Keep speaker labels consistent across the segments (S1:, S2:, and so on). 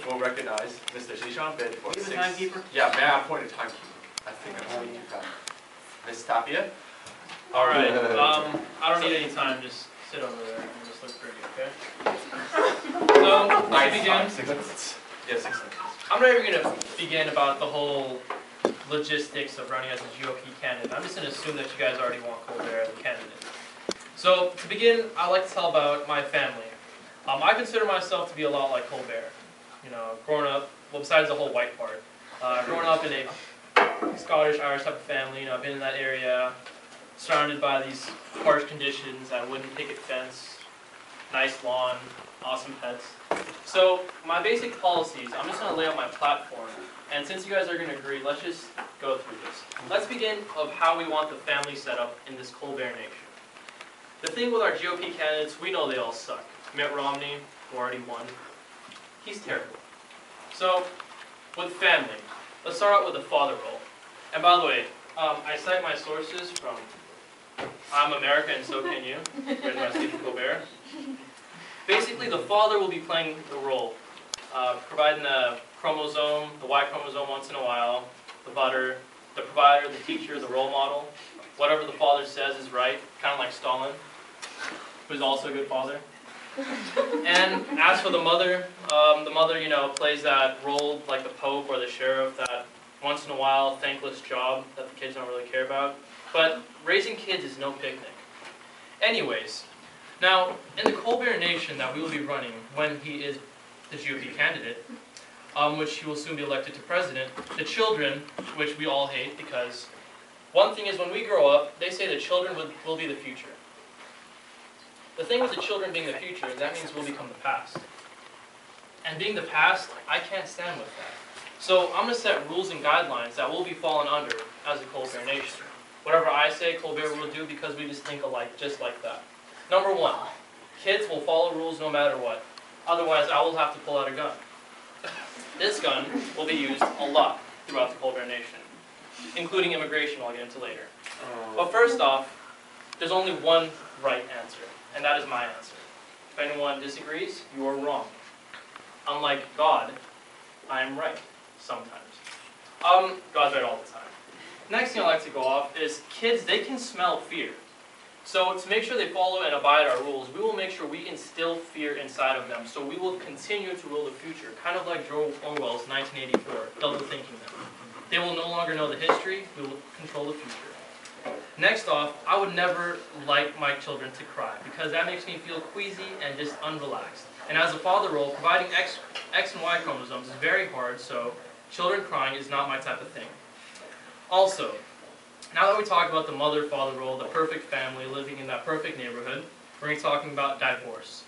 S1: will recognize Mr. Zeshawn Abid for
S2: Are you the
S1: 6.
S2: timekeeper?
S1: Yeah, may I appoint a timekeeper? I think I'm going to do that. Ms. Tapia?
S2: All right. I don't need any time. Just sit over there and just look pretty, okay? So, to begin,
S1: 6 minutes. Yeah, 6 minutes.
S2: I'm not even going to begin about the whole logistics of running as a GOP candidate. I'm just going to assume that you guys already want Colbert as a candidate. So, to begin, I'd like to tell about my family. I consider myself to be a lot like Colbert. You know, growing up, well, besides the whole white part, growing up in a Scottish, Irish type of family, you know, I've been in that area, surrounded by these harsh conditions, that wooden picket fence, nice lawn, awesome pets. So, my basic policies, I'm just going to lay out my platform, and since you guys are going to agree, let's just go through this. Let's begin of how we want the family set up in this Colbert nation. The thing with our GOP candidates, we know they all suck. Mitt Romney, who already won, he's terrible. So, with family, let's start out with the father role. And by the way, I cite my sources from I'm America and So Can You, written by Stephen Colbert. Basically, the father will be playing the role, providing the chromosome, the Y chromosome once in a while, the butter, the provider, the teacher, the role model. Whatever the father says is right, kind of like Stalin, who's also a good father. And as for the mother, you know, plays that role like the Pope or the sheriff, that once in a while thankless job that the kids don't really care about. But raising kids is no picnic. Anyways, now in the Colbert nation that we will be running when he is the GOP candidate, which he will soon be elected to president, the children, which we all hate because one thing is when we grow up, they say the children will be the future. The thing with the children being the future, that means we'll become the past. And being the past, I can't stand with that. So I'm going to set rules and guidelines that we'll be falling under as a Colbert nation. Whatever I say, Colbert will do because we just think alike, just like that. Number 1, kids will follow rules no matter what. Otherwise, I will have to pull out a gun. This gun will be used a lot throughout the Colbert nation, including immigration, I'll get into later. But first off, there's only one right answer. And that is my answer. If anyone disagrees, you are wrong. Unlike God, I am right. Sometimes. God's right all the time. Next thing I'd like to go off is kids, they can smell fear. So to make sure they follow and abide our rules, we will make sure we instill fear inside of them. So we will continue to rule the future. Kind of like George Orwell's 1984, double thinking them. They will no longer know the history, we will control the future. Next off, I would never like my children to cry because that makes me feel queasy and just unrelaxed. And as a father role, providing X and Y chromosomes is very hard, so children crying is not my type of thing. Also, now that we talked about the mother-father role, the perfect family living in that perfect neighborhood, we're going to be talking about divorce.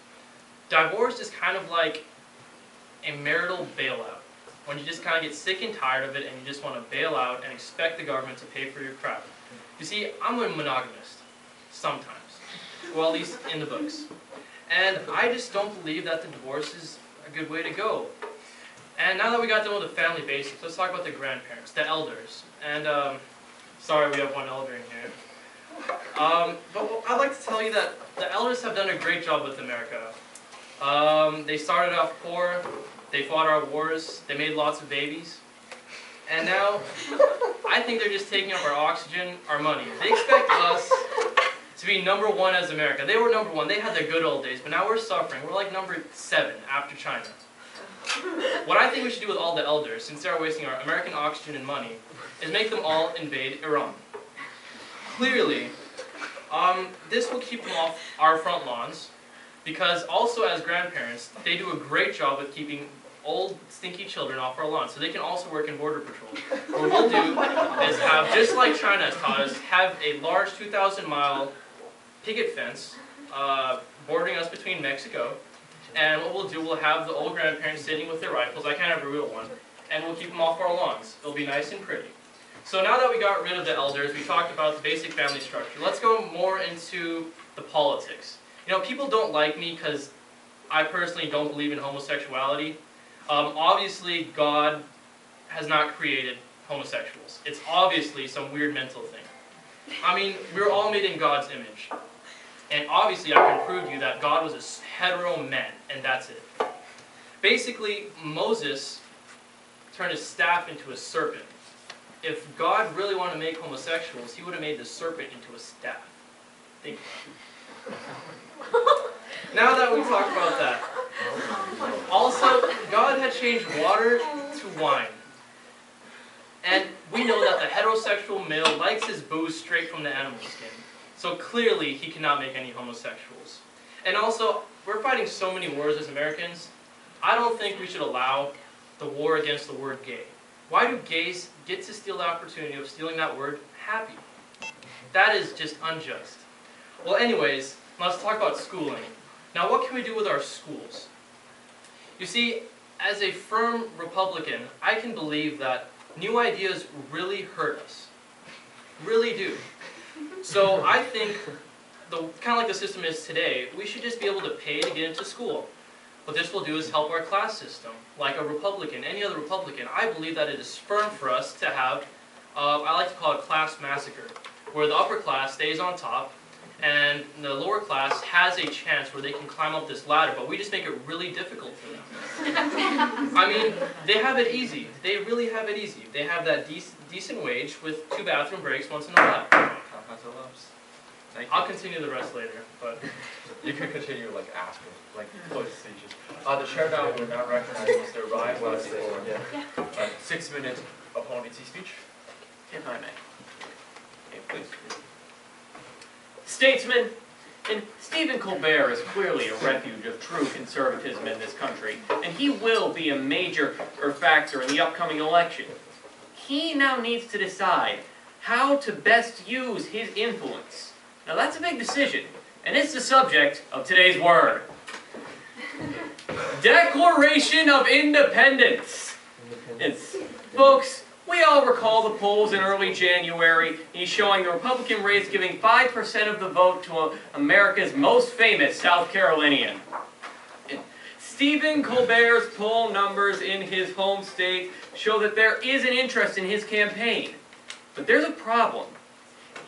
S2: Divorce is kind of like a marital bailout, when you just kind of get sick and tired of it and you just want to bail out and expect the government to pay for your crap. You see, I'm a monogamist, sometimes, well, at least in the books. And I just don't believe that the divorce is a good way to go. And now that we got done with the family basics, let's talk about the grandparents, the elders. And, sorry we have one elder in here. But I'd like to tell you that the elders have done a great job with America. They started off poor, they fought our wars, they made lots of babies. And now, I think they're just taking up our oxygen, our money. They expect us to be number 1 as America. They were number 1. They had their good old days, but now we're suffering. We're like number 7 after China. What I think we should do with all the elders, since they're wasting our American oxygen and money, is make them all invade Iran. Clearly, this will keep them off our front lawns, because also as grandparents, they do a great job with keeping old, stinky children off our lawn, so they can also work in border patrol. What we'll do is have, just like China has taught us, have a large 2,000-mile picket fence bordering us between Mexico, and what we'll do, we'll have the old grandparents sitting with their rifles, I can't have a real one, and we'll keep them off our lawns. It'll be nice and pretty. So now that we got rid of the elders, we talked about the basic family structure, let's go more into the politics. You know, people don't like me because I personally don't believe in homosexuality. Obviously, God has not created homosexuals. It's obviously some weird mental thing. I mean, we're all made in God's image. And obviously, I can prove to you that God was a hetero man, and that's it. Basically, Moses turned his staff into a serpent. If God really wanted to make homosexuals, he would have made the serpent into a staff. Think about it. Now that we talked about that, also, God had changed water to wine. And we know that the heterosexual male likes his booze straight from the animal skin. So clearly, he cannot make any homosexuals. And also, we're fighting so many wars as Americans, I don't think we should allow the war against the word gay. Why do gays get to steal the opportunity of stealing that word happy? That is just unjust. Well, anyways, let's talk about schooling. Now, what can we do with our schools? You see, as a firm Republican, I can believe that new ideas really hurt us. Really do. So I think, kind of like the system is today, we should just be able to pay to get into school. What this will do is help our class system. Like a Republican, any other Republican, I believe that it is firm for us to have, I like to call it class massacre, where the upper class stays on top, and the lower class has a chance where they can climb up this ladder, but we just make it really difficult for them. I mean, they have it easy. They really have it easy. They have that decent wage with 2 bathroom breaks once in a while. I'll continue the rest later, but
S1: you can continue like after, like close speeches. The chair now will now recognize Mr. Ryan West for 6-minute opponency speech.
S3: If I may. Okay, please. Statesman, and Stephen Colbert is clearly a refuge of true conservatism in this country, and he will be a major factor in the upcoming election. He now needs to decide how to best use his influence. Now that's a big decision, and it's the subject of today's word. Declaration of Independence. Folks, we all recall the polls in early January. He's showing the Republican race giving 5% of the vote to America's most famous South Carolinian. Stephen Colbert's poll numbers in his home state show that there is an interest in his campaign. But there's a problem.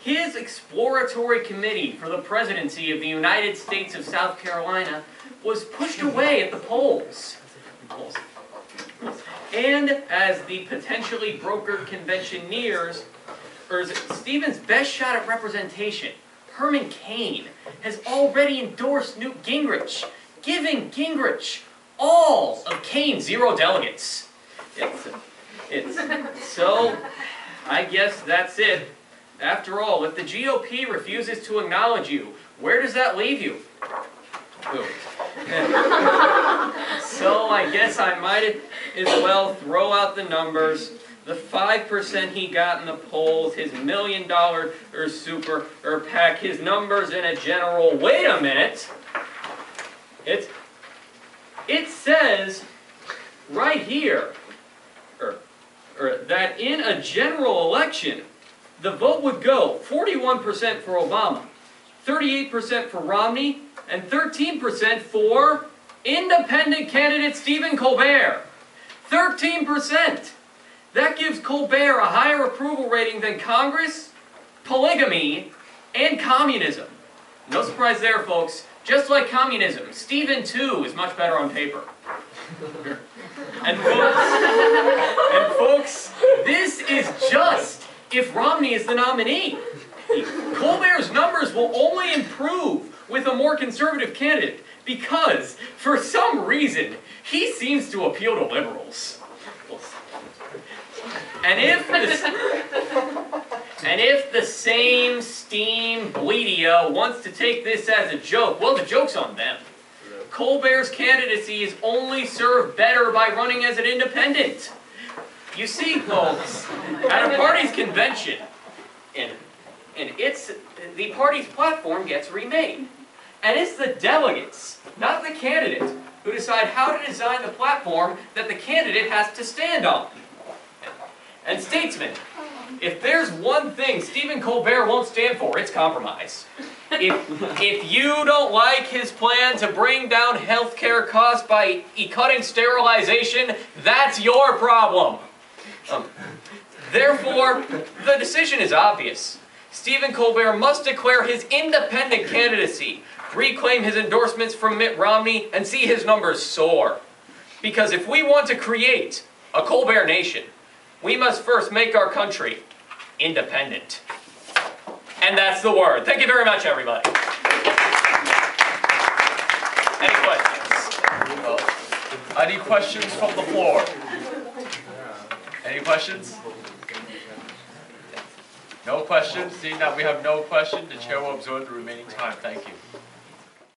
S3: His exploratory committee for the presidency of the United States of South Carolina was pushed away at the polls. And as the potentially brokered convention nears, Stephen's best shot at representation, Herman Cain, has already endorsed Newt Gingrich, giving Gingrich all of Cain's 0 delegates. So, I guess that's it. After all, if the GOP refuses to acknowledge you, where does that leave you? So I guess I might as well throw out the numbers. The 5% he got in the polls, his $1 million super PAC, his numbers in a general. Wait a minute. It says right here that in a general election, the vote would go 41% for Obama, 38% for Romney, and 13% for independent candidate Stephen Colbert. 13%! That gives Colbert a higher approval rating than Congress, polygamy, and communism. No surprise there, folks. Just like communism, Stephen, too, is much better on paper. And folks, this is just if Romney is the nominee. Colbert's numbers will only improve with a more conservative candidate because, for some reason, he seems to appeal to liberals. And if the same steam bleedia wants to take this as a joke, well, the joke's on them. Colbert's candidacy is only served better by running as an independent. You see, folks, at a party's convention, the party's platform gets remade. And it's the delegates, not the candidate, who decide how to design the platform that the candidate has to stand on. And statesmen, if there's one thing Stephen Colbert won't stand for, it's compromise. If you don't like his plan to bring down healthcare costs by cutting sterilization, that's your problem. Therefore, the decision is obvious. Stephen Colbert must declare his independent candidacy, reclaim his endorsements from Mitt Romney, and see his numbers soar. Because if we want to create a Colbert nation, we must first make our country independent. And that's the word. Thank you very much, everybody. Any questions?
S1: Well, any questions from the floor? Any questions? No questions? Seeing that we have no questions, the chair will absorb the remaining time. Thank you.